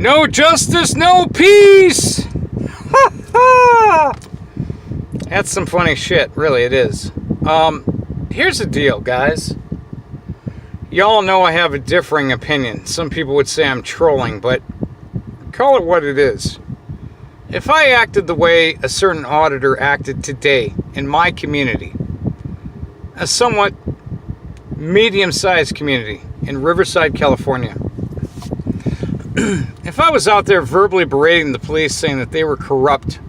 No justice, no peace. That's some funny shit, really it is. Here's the deal, guys. Y'all know I have a differing opinion. Some people would say I'm trolling, but call it what it is. If I acted the way a certain auditor acted today in my community, a somewhat medium-sized community in Riverside, California, if I was out there verbally berating the police saying that they were corrupt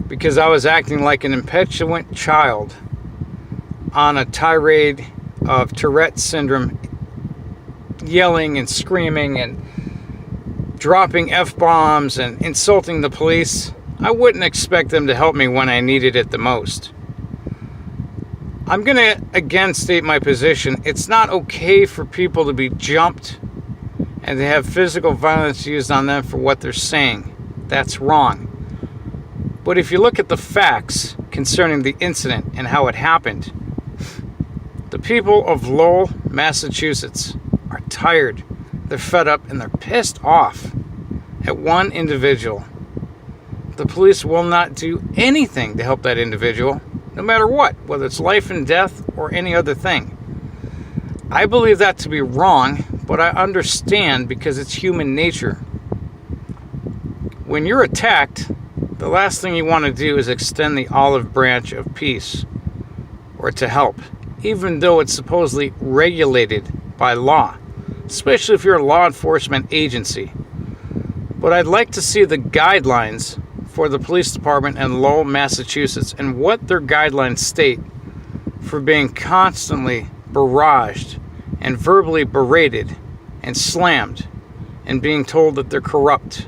because I was acting like an impetuous child on a tirade of Tourette syndrome, yelling and screaming and dropping F-bombs and insulting the police, I wouldn't expect them to help me when I needed it the most. I'm going to again state my position. It's not okay for people to be jumped and to have physical violence used on them for what they're saying. That's wrong. But if you look at the facts concerning the incident and how it happened, the people of Lowell, Massachusetts are tired, they're fed up, and they're pissed off at one individual. The police will not do anything to help that individual, no matter what, whether it's life and death or any other thing. I believe that to be wrong, but I understand because it's human nature. When you're attacked, the last thing you want to do is extend the olive branch of peace or to help, even though it's supposedly regulated by law, especially if you're a law enforcement agency. But I'd like to see the guidelines for the police department in Lowell, Massachusetts, and what their guidelines state for being constantly barraged and verbally berated and slammed and being told that they're corrupt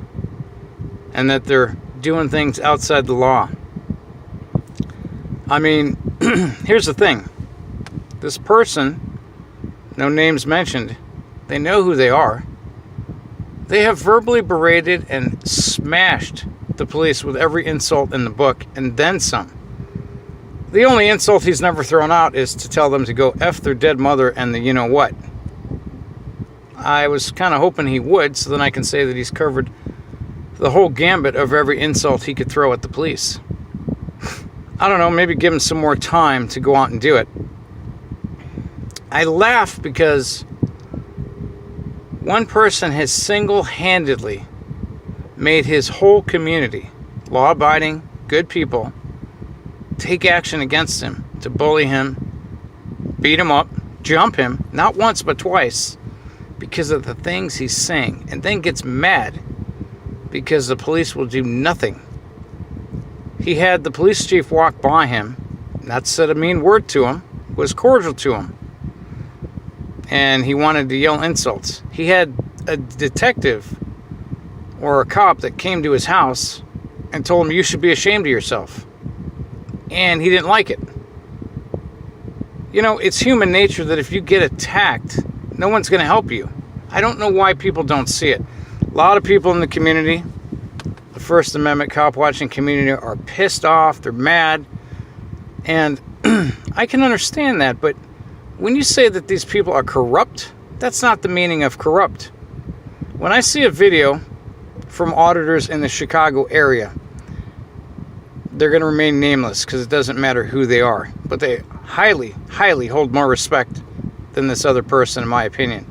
and that they're doing things outside the law. I mean, here's the thing. This person, no names mentioned, they know who they are. They have verbally berated and smashed the police with every insult in the book and then some. The only insult he's never thrown out is to tell them to go F their dead mother and the you know what. I was kind of hoping he would, so then I can say that he's covered the whole gambit of every insult he could throw at the police. I don't know, maybe give him some more time to go out and do it. I laugh because one person has single-handedly made his whole community, law-abiding, good people, take action against him, to bully him, beat him up, jump him, not once but twice, because of the things he's saying, and then gets mad because the police will do nothing. He had the police chief walk by him, not said a mean word to him, was cordial to him, and he wanted to yell insults. He had a detective or a cop that came to his house and told him, you should be ashamed of yourself. And he didn't like it. You know, it's human nature that if you get attacked, no one's going to help you. I don't know why people don't see it. A lot of people in the community, the First Amendment cop watching community, are pissed off, they're mad, and I can understand that, but when you say that these people are corrupt, that's not the meaning of corrupt. When I see a video from auditors in the Chicago area, they're going to remain nameless because it doesn't matter who they are, but they highly, highly hold more respect than this other person, in my opinion.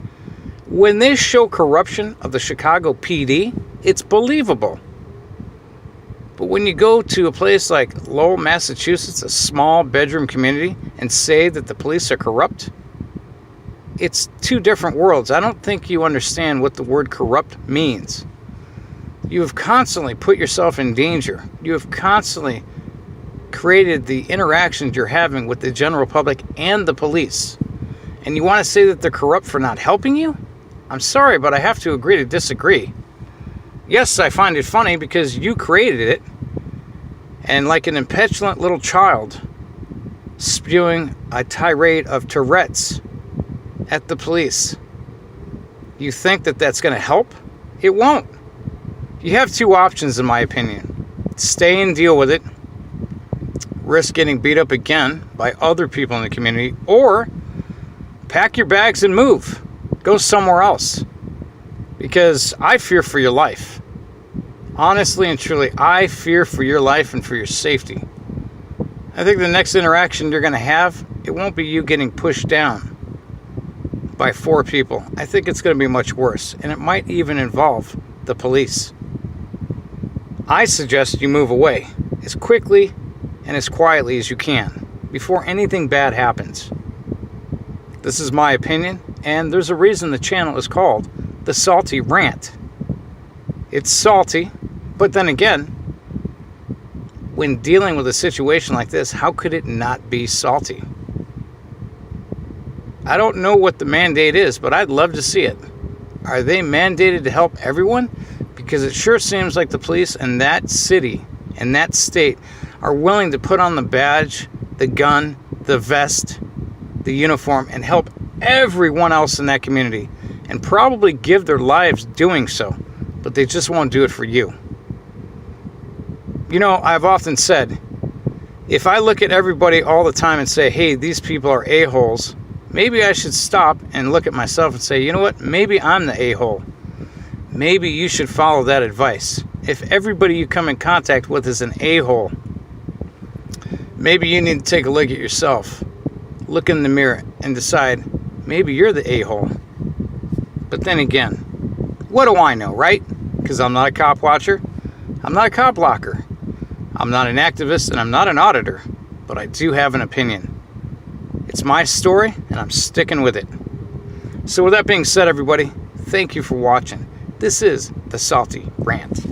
When they show corruption of the Chicago PD, it's believable. But when you go to a place like Lowell, Massachusetts, a small bedroom community, and say that the police are corrupt, it's two different worlds. I don't think you understand what the word corrupt means. You have constantly put yourself in danger. You have constantly created the interactions you're having with the general public and the police. And you want to say that they're corrupt for not helping you? I'm sorry, but I have to agree to disagree. Yes, I find it funny because you created it, and like an impetuous little child spewing a tirade of Tourette's at the police. You think that that's going to help? It won't. You have two options, in my opinion. Stay and deal with it, risk getting beat up again by other people in the community, or pack your bags and move. Go somewhere else. because I fear for your life. Honestly and truly, I fear for your life and for your safety. I think the next interaction you're going to have, it won't be you getting pushed down by 4 people. I think it's going to be much worse, and it might even involve the police. I suggest you move away as quickly and as quietly as you can before anything bad happens. This is my opinion, and there's a reason the channel is called The Salty Rant. It's salty, but then again, when dealing with a situation like this, how could it not be salty? I don't know what the mandate is, but I'd love to see it. Are they mandated to help everyone? Because it sure seems like the police in that city, in that state, are willing to put on the badge, the gun, the vest, the uniform, and help everyone else in that community, and probably give their lives doing so, but they just won't do it for you. You know, I've often said, if I look at everybody all the time and say, hey, these people are a-holes, maybe I should stop and look at myself and say, you know what, maybe I'm the a-hole. Maybe you should follow that advice. If everybody you come in contact with is an a-hole, maybe you need to take a look at yourself. Look in the mirror and decide, maybe you're the a-hole. But then again, what do I know, right? Because I'm not a cop watcher. I'm not a cop blocker. I'm not an activist, and I'm not an auditor. But I do have an opinion. It's my story, and I'm sticking with it. So with that being said, everybody, thank you for watching. This is The Salty Rant.